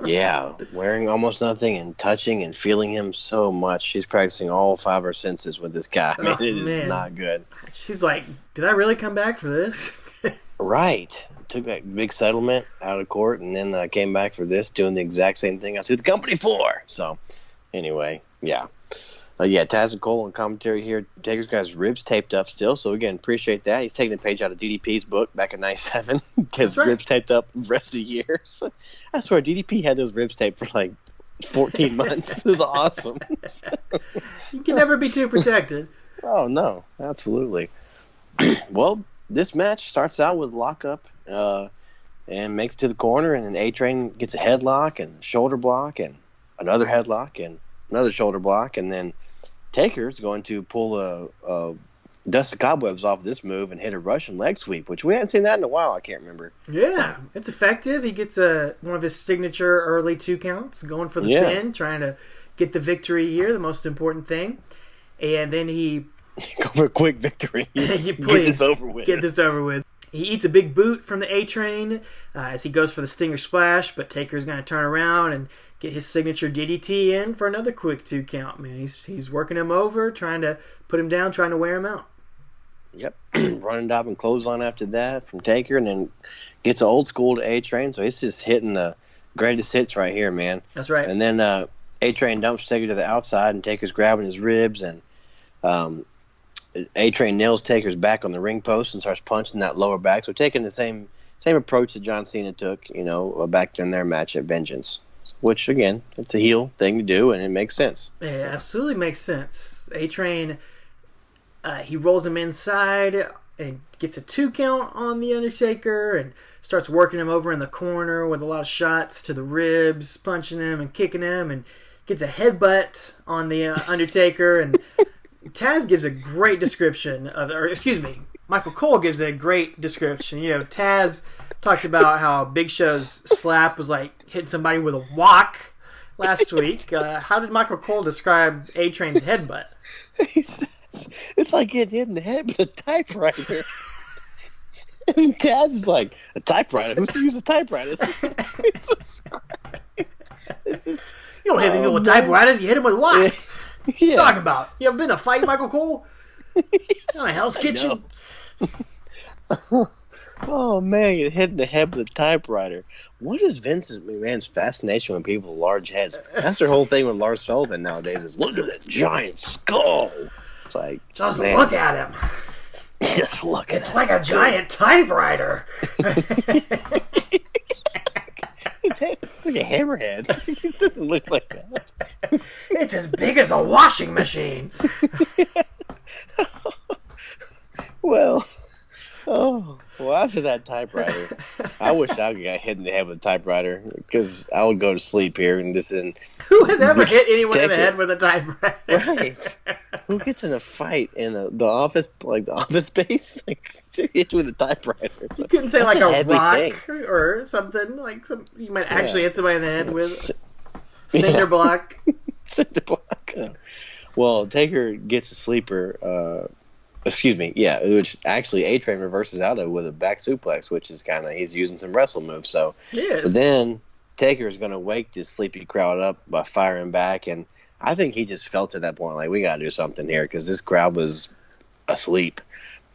Yeah, wearing almost nothing and touching and feeling him so much. She's practicing all 5 of her senses with this guy. It is not good. She's like, did I really come back for this? Right. Took that big settlement out of court and then came back for this, doing the exact same thing I was with the company for. So, anyway, yeah. Taz and Cole on commentary here. Taker's got his ribs taped up still, so again, appreciate that. He's taking a page out of DDP's book back in '97. His ribs taped up the rest of the year. So, I swear, DDP had those ribs taped for 14 months. It was awesome. You can never be too protected. Oh, no, absolutely. Well, this match starts out with lockup and makes it to the corner, and then A-Train gets a headlock and shoulder block and another headlock and another shoulder block, and then Taker's going to pull dust the cobwebs off this move and hit a Russian leg sweep, which we hadn't seen that in a while. I can't remember. Yeah, it's effective. He gets one of his signature early 2 counts, going for the pin, trying to get the victory here, the most important thing. And then he... Go for a quick victory. Get this over with. Get this over with. He eats a big boot from the A-Train as he goes for the Stinger Splash, but Taker's going to turn around and get his signature DDT in for another quick 2 count. Man, he's working him over, trying to put him down, trying to wear him out. Yep. Running up and clothesline after that from Taker, and then gets an old school to A-Train, so he's just hitting the greatest hits right here, man. That's right. And then A-Train dumps Taker to the outside, and Taker's grabbing his ribs, and A-Train nails Taker's back on the ring post and starts punching that lower back. So taking the same approach that John Cena took, back in their match at Vengeance. Which, again, it's a heel thing to do, and it makes sense. It absolutely makes sense. A-Train, he rolls him inside and gets a 2 count on the Undertaker and starts working him over in the corner with a lot of shots to the ribs, punching him and kicking him, and gets a headbutt on the Undertaker. And Taz gives a great description Michael Cole gives a great description. Taz talked about how Big Show's slap was like hitting somebody with a wok last week. How did Michael Cole describe A-Train's headbutt? He says, it's like getting hit in the head with a typewriter. And Taz is like, a typewriter? Who's to use a typewriter? It's just, you don't hit people with typewriters, you hit them with woks. Yeah. What are you talking about? You ever been in a fight, Michael Cole? On a Hell's Kitchen? Oh, man, you're hitting the head with a typewriter. What is Vince McMahon's fascination with people with large heads? That's their whole thing with Lars Sullivan nowadays is, look at that giant skull. It's like, just look at him. Just look at It's like a giant typewriter. His head looks like a hammerhead. It doesn't look like that. It's as big as a washing machine. Well, after that typewriter, I wish I got hit in the head with a typewriter because I would go to sleep here and this and. Who has ever hit anyone in the head with a typewriter? Right. Who gets in a fight in the office, like the office space, like hit you with a typewriter? You couldn't say like a rock thing. or something like you might actually hit somebody in the head with cinder block. Cinder block. Well, Taker gets a sleeper. Which actually A-Train reverses out of with a back suplex, which is he's using some wrestle moves. So, but then Taker is going to wake this sleepy crowd up by firing back, and I think he just felt at that point like we got to do something here because this crowd was asleep.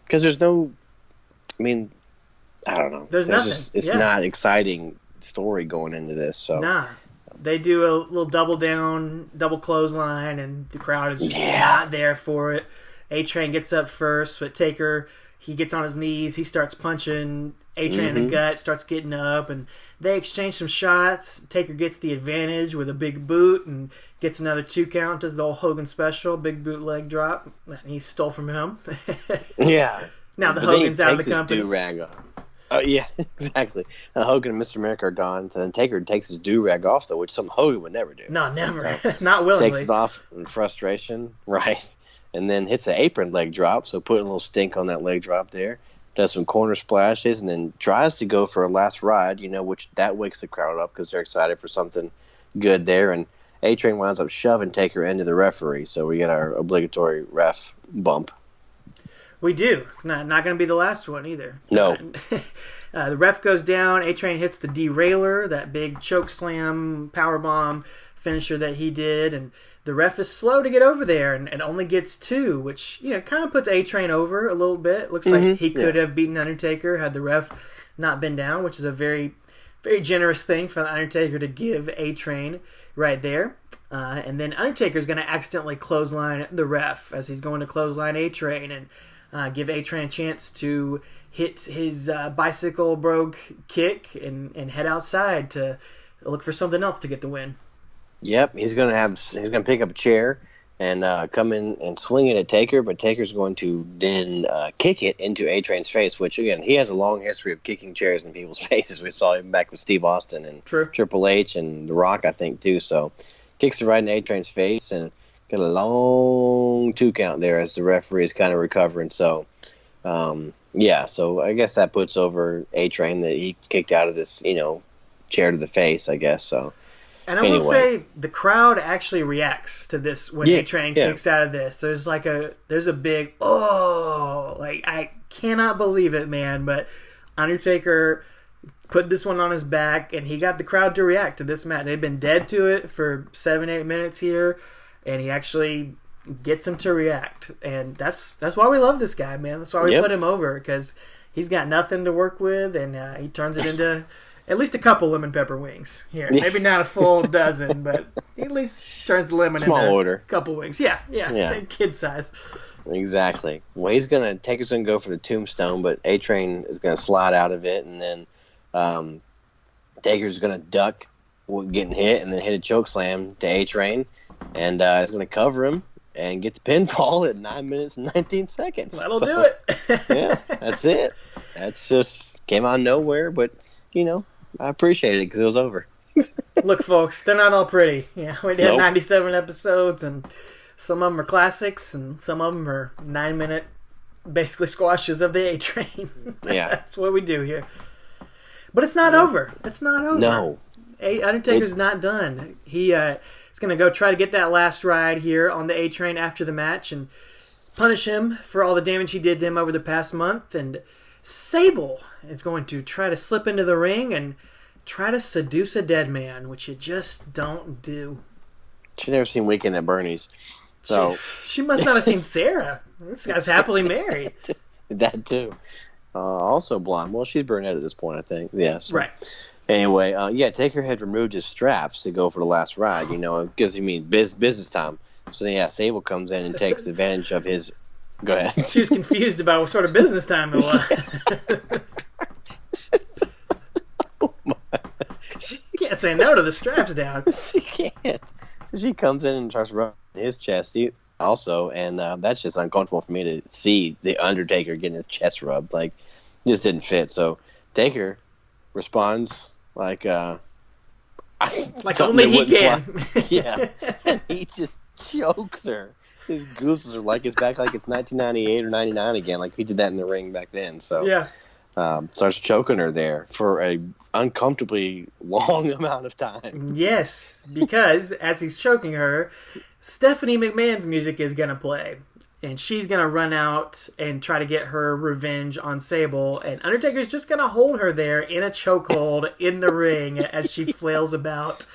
Because there's no, I don't know. There's nothing. It's not exciting story going into this. So nah. They do a little double down, double clothesline, and the crowd is just not there for it. A-Train gets up first, but Taker, he gets on his knees. He starts punching A-Train in the gut, starts getting up, and they exchange some shots. Taker gets the advantage with a big boot and gets another 2 count, does the old Hogan special, big boot leg drop. And he stole from him. Yeah. Now the Hogan's out of the company. Do-rag on. Oh, yeah, exactly. Now Hogan and Mr. America are gone, so then Taker takes his do-rag off, though, which some Hogan would never do. No, never. Not willingly. Takes it off in frustration. Right. And then hits an apron leg drop, so putting a little stink on that leg drop there. Does some corner splashes, and then tries to go for a last ride, which that wakes the crowd up because they're excited for something good there. And A-Train winds up shoving Taker into the referee, so we get our obligatory ref bump. We do. It's not going to be the last one either. No. The ref goes down. A-Train hits the derailer, that big choke slam, powerbomb finisher that he did, and the ref is slow to get over there and only gets 2, which kind of puts A-Train over a little bit. Looks like he could have beaten Undertaker had the ref not been down, which is a very, very generous thing for the Undertaker to give A-Train right there. And then Undertaker's going to accidentally clothesline the ref as he's going to clothesline A-Train and give A-Train a chance to hit his bicycle brogue kick and head outside to look for something else to get the win. Yep, he's gonna pick up a chair and come in and swing it at Taker, but Taker's going to then kick it into A-Train's face, which again he has a long history of kicking chairs in people's faces. We saw him back with Steve Austin and Triple H and The Rock, I think too. So kicks it right in A-Train's face and Got a long 2 count there as the referee is kind of recovering. So, so I guess that puts over A-Train that he kicked out of this, chair to the face, I guess. So, and I will say the crowd actually reacts to this when A-Train kicks out of this. There's a big, I cannot believe it, man. But Undertaker put this one on his back, and he got the crowd to react to this match. They've been dead to it for 7-8 minutes here, and he actually gets them to react. And that's why we love this guy, man. That's why we put him over, because he's got nothing to work with, and he turns it into at least a couple lemon pepper wings here. Maybe not a full dozen, but he at least turns the lemon into a couple wings. Yeah, kid size. Exactly. Well, Taker's going to go for the tombstone, but A-Train is going to slide out of it, and then Taker's going to duck getting hit and then hit a choke slam to A-Train, and is going to cover him and get the pinfall at 9 minutes and 19 seconds. That'll do it. Yeah, that's it. That's just came out of nowhere, but, I appreciated it because it was over. Look, folks, they're not all pretty. Yeah, we had 97 episodes, and some of them are classics, and some of them are 9-minute, basically squashes of the A-Train. Yeah. That's what we do here. But it's not over. It's not over. No. Undertaker's not done. He is going to go try to get that last ride here on the A-Train after the match and punish him for all the damage he did to him over the past month. And Sable is going to try to slip into the ring and try to seduce a dead man, which you just don't do. She's never seen Weekend at Bernie's. So she must not have seen Sarah. This guy's happily married. That too. Also blonde. Well, she's brunette at this point, I think. Yes. Right. Anyway, Taker had removed his straps to go for the last ride, because he means business time. So Sable comes in and takes advantage of his. Go ahead. She was confused about what sort of business time it was. Oh my. She can't say no to the straps down. She can't. So she comes in and starts rubbing his chest also, and that's just uncomfortable for me to see the Undertaker getting his chest rubbed. Like, it just didn't fit. So Taker responds like only he can. Yeah. And he just chokes her. His gooses are like it's back like it's 1998 or 99 again, like he did that in the ring back then. So starts choking her there for a uncomfortably long amount of time. Yes, because as he's choking her, Stephanie McMahon's music is going to play. And she's going to run out and try to get her revenge on Sable. And Undertaker's just going to hold her there in a chokehold in the ring as she flails about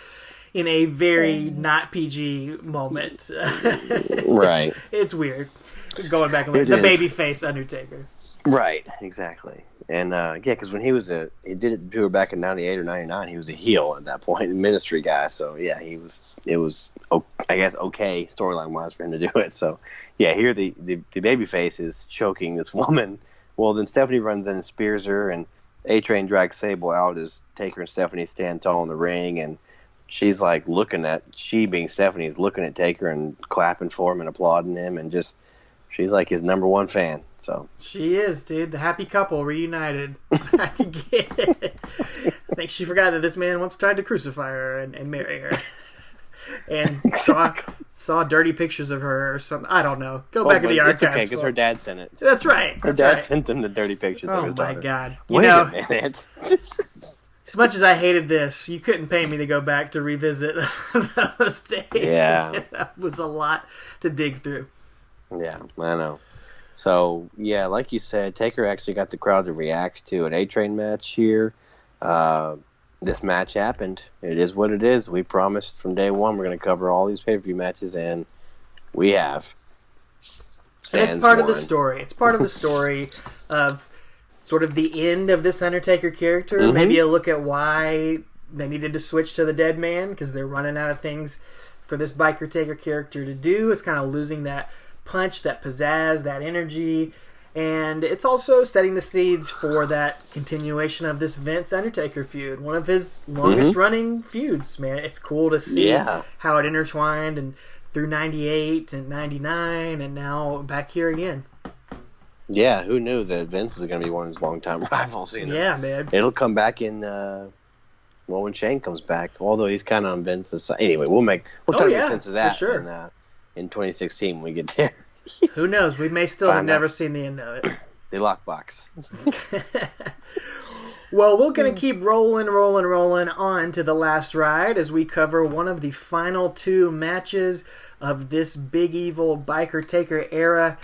in a very not PG moment. Right. It's weird. Going back and the babyface Undertaker. Right, exactly. And because when he did it to her back in 98 or 99, he was a heel at that point, a ministry guy. So it was I guess okay storyline wise for him to do it. So here the babyface is choking this woman. Well, then Stephanie runs in and spears her, and A-Train drags Sable out as Taker and Stephanie stand tall in the ring, and she's like she being Stephanie is looking at Taker and clapping for him and applauding him, and just she's like his number one fan. So she is, dude. The happy couple reunited. I can get it. I think she forgot that this man once tried to crucify her and marry her. And saw dirty pictures of her or something. I don't know. Go back in the archives. It's okay, because her dad sent it. That's right. Her dad sent them the dirty pictures of his daughter. Oh, my God. Wait a minute. As much as I hated this, you couldn't pay me to go back to revisit those days. Yeah. That was a lot to dig through. Yeah, I know. So, like you said, Taker actually got the crowd to react to an A-Train match here. This match happened. It is what it is. We promised from day one we're going to cover all these pay-per-view matches, and we have. And it's part of the story. It's part of the story of sort of the end of this Undertaker character. Mm-hmm. Maybe a look at why they needed to switch to the Dead Man, because they're running out of things for this Biker Taker character to do. It's kind of losing that punch, that pizzazz, that energy. And it's also setting the seeds for that continuation of this Vince Undertaker feud. One of his longest running feuds, man. It's cool to see how it intertwined and through 98 and 99 and now back here again. Yeah, who knew that Vince is going to be one of his longtime rivals? Yeah, man. It'll come back in when Shane comes back, although he's kind of on Vince's side. Anyway, we'll try to make sense of that. For sure. And, in 2016 when we get there. Who knows? We may still have never seen the end of it. The lockbox. Well, we're going to keep rolling on to the last ride as we cover one of the final two matches of this Big Evil Biker Taker era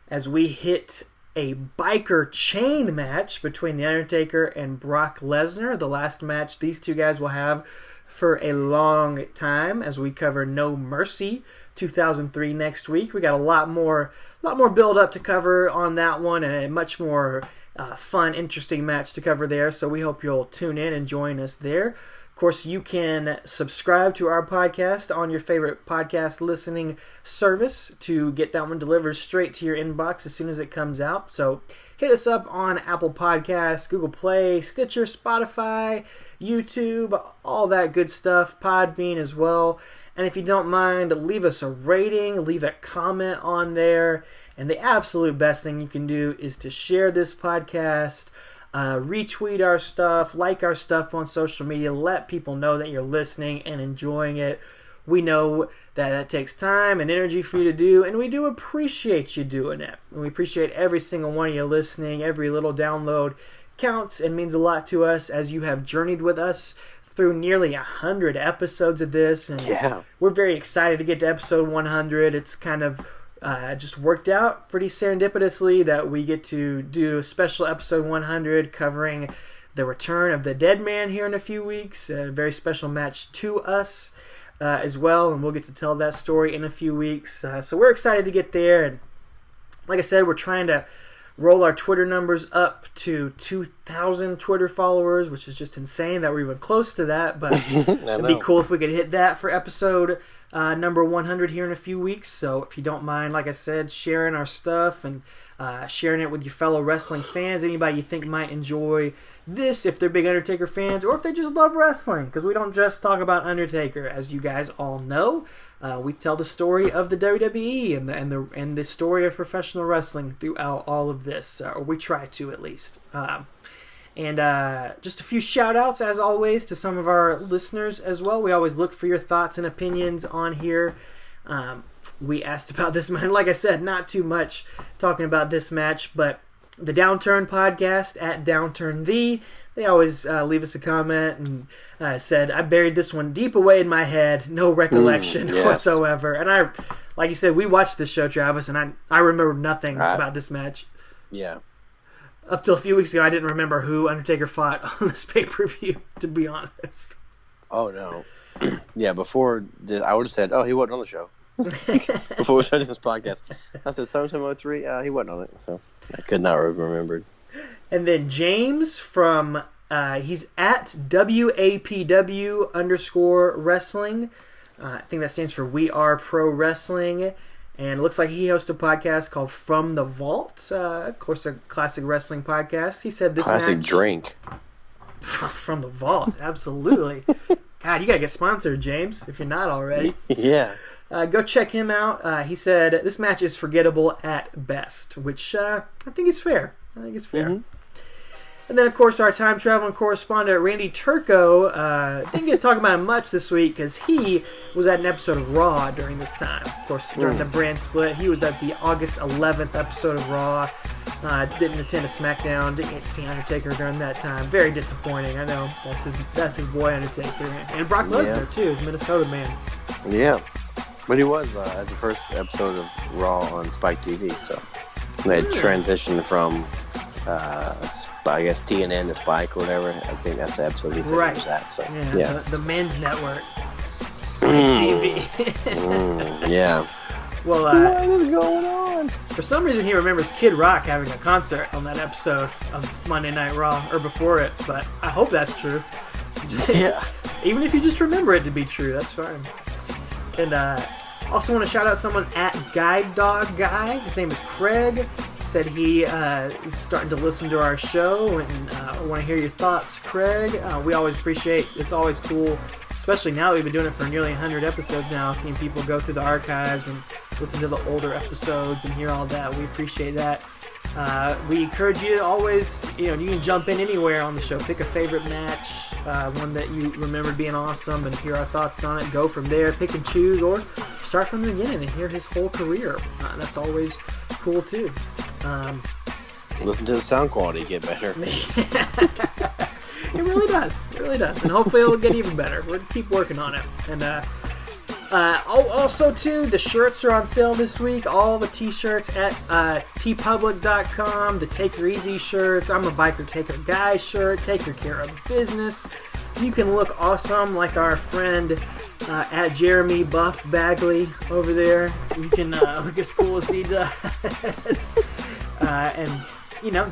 as we hit a biker chain match between The Undertaker and Brock Lesnar. The last match these two guys will have for a long time as we cover No Mercy 2003 next week. We got a lot more build up to cover on that one and a much more fun, interesting match to cover there. So we hope you'll tune in and join us there. Of course, you can subscribe to our podcast on your favorite podcast listening service to get that one delivered straight to your inbox as soon as it comes out. So hit us up on Apple Podcasts, Google Play, Stitcher, Spotify, YouTube, all that good stuff, Podbean as well. And if you don't mind, leave us a rating, leave a comment on there. And the absolute best thing you can do is to share this podcast, retweet our stuff, like our stuff on social media, let people know that you're listening and enjoying it. We know that takes time and energy for you to do, and we do appreciate you doing it. And we appreciate every single one of you listening. Every little download counts and means a lot to us as you have journeyed with us through nearly 100 episodes of this, and we're very excited to get to episode 100. It's kind of just worked out pretty serendipitously that we get to do a special episode 100 covering the return of the Dead Man here in a few weeks, a very special match to us as well, and we'll get to tell that story in a few weeks. So we're excited to get there, and like I said, we're trying to roll our Twitter numbers up to 2,000 Twitter followers, which is just insane that we're even close to that, but it'd be cool if we could hit that for episode number 100 here in a few weeks. So if you don't mind, like I said, sharing our stuff and sharing it with your fellow wrestling fans, anybody you think might enjoy this, if they're big Undertaker fans, or if they just love wrestling, because we don't just talk about Undertaker, as you guys all know. We tell the story of the WWE and the story of professional wrestling throughout all of this, or we try to at least. And just a few shout-outs, as always, to some of our listeners as well. We always look for your thoughts and opinions on here. We asked about this match. Like I said, not too much talking about this match, but the Downturn podcast at DownTurnThe, they always leave us a comment and said, I buried this one deep away in my head, no recollection whatsoever. And I, like you said, we watched this show, Travis, and I remember nothing about this match. Yeah. Up till a few weeks ago, I didn't remember who Undertaker fought on this pay-per-view, to be honest. Oh, no. Yeah, before, I would have said, he wasn't on the show. Before we started this podcast. I said, SummerSlam 03, he wasn't on it, so I could not have remembered. And then James from, he's at WAPW_wrestling. I think that stands for We Are Pro Wrestling. And it looks like he hosts a podcast called From the Vault. Of course, a classic wrestling podcast. He said this classic match... drink. From the Vault, absolutely. God, you got to get sponsored, James, if you're not already. Yeah. Go check him out. He said, this match is forgettable at best, which I think is fair. Mm-hmm. And then, of course, our time-traveling correspondent, Randy Turco, didn't get to talk about him much this week because he was at an episode of Raw during this time. Of course, during the brand split, he was at the August 11th episode of Raw. Didn't attend a SmackDown, didn't get to see Undertaker during that time. Very disappointing, I know. That's his boy Undertaker. And Brock Lesnar, too, his Minnesota man. Yeah. But he was at the first episode of Raw on Spike TV, so they had transitioned from... I guess TNN to Spike or whatever. I think that's the episode he said he was at. So yeah. The men's network, Spike TV. Yeah. Well, what is going on? For some reason, he remembers Kid Rock having a concert on that episode of Monday Night Raw, or before it. But I hope that's true. Even if you just remember it to be true, that's fine. And also want to shout out someone at Guide Dog Guy. His name is Craig. Said he is starting to listen to our show, and I want to hear your thoughts, Craig. We always appreciate, it's always cool, especially now that we've been doing it for nearly 100 episodes now, seeing people go through the archives and listen to the older episodes and hear all that. We appreciate that. We encourage you to always, you can jump in anywhere on the show. Pick a favorite match, one that you remember being awesome, and hear our thoughts on it. Go from there, pick and choose, or start from the beginning and hear his whole career. That's always cool, too. Listen to the sound quality get better. It really does. It really does. And hopefully it'll get even better. We're going to keep working on it. And also, too, the shirts are on sale this week. All the t-shirts at tpublic.com. The Taker Easy shirts. I'm a Biker Taker Guy shirt. Taker Care of Business. You can look awesome like our friend at Jeremy Buff Bagley over there. You can look as cool as he does. And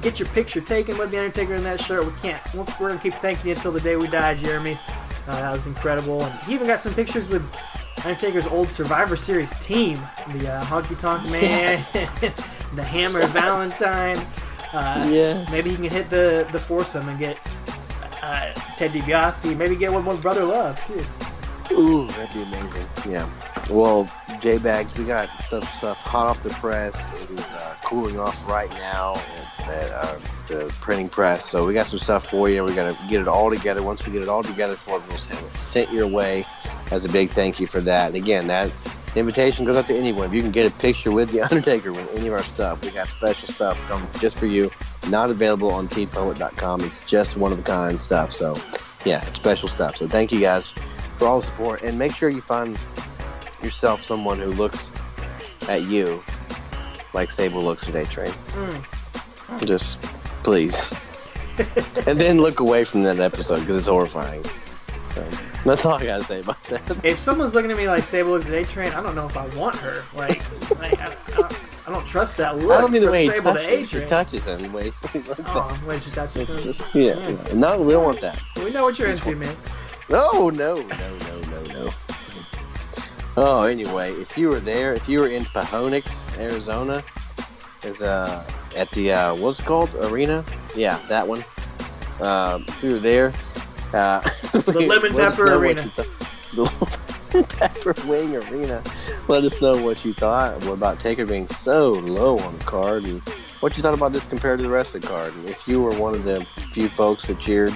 get your picture taken with the Undertaker in that shirt. We're going to keep thanking you until the day we die, Jeremy. That was incredible. And he even got some pictures with Undertaker's old Survivor Series team. The Honky Tonk Man, yes. The Hammer Valentine. Yes. Maybe he can hit the foursome and get Ted DiBiase. Maybe get one with Brother Love, too. Ooh, that'd be amazing. Yeah. Well, J-Bags, we got stuff hot off the press. It is cooling off right now at the printing press. So we got some stuff for you. We got to get it all together. Once we get it all together for you, we'll have it sent your way as a big thank you for that. And again, that invitation goes out to anyone. If you can get a picture with The Undertaker with any of our stuff, we got special stuff coming just for you. Not available on tpublic.com. It's just one-of-a-kind stuff. So, yeah, it's special stuff. So thank you guys for all the support. And make sure you find yourself someone who looks at you like Sable looks at A-Train. Just please. And then look away from that episode because it's horrifying. So, that's all I gotta say about that. If someone's looking at me like Sable looks at A-Train, I don't know if I want her. Like I don't trust that look. I don't mean the way Sable to A-Train. She touches him. The way the way she touches him. Yeah. No, we don't want that. We know what you're into, man. No. Oh, anyway, if you were in Pahonix, Arizona, is at the what's it called, arena? Yeah, that one. If you were there, the Lemon Pepper Arena, the Pepper Wing Arena. Let us know what you thought about Taker being so low on the card, and what you thought about this compared to the rest of the card. And if you were one of the few folks that cheered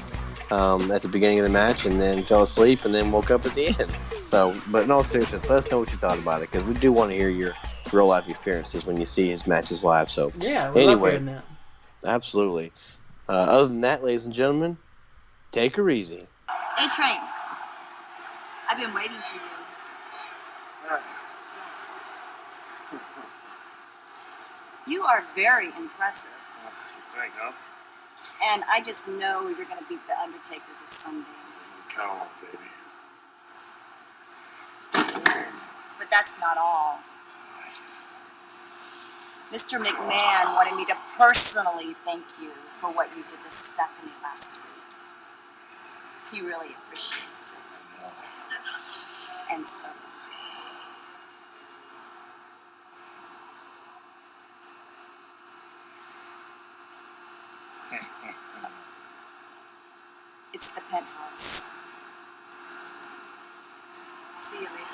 at the beginning of the match and then fell asleep and then woke up at the end. So, but in all seriousness, let us know what you thought about it, because we do want to hear your real life experiences when you see his matches live. So, yeah, we love hearing that. Absolutely. Other than that, ladies and gentlemen, take her easy. A-Train, I've been waiting for you. Yes. You are very impressive. You think, huh? And I just know you're going to beat The Undertaker this Sunday. Come on, baby. But that's not all. Mr. McMahon wanted me to personally thank you for what you did to Stephanie last week. He really appreciates it. And so it's the penthouse. See you later.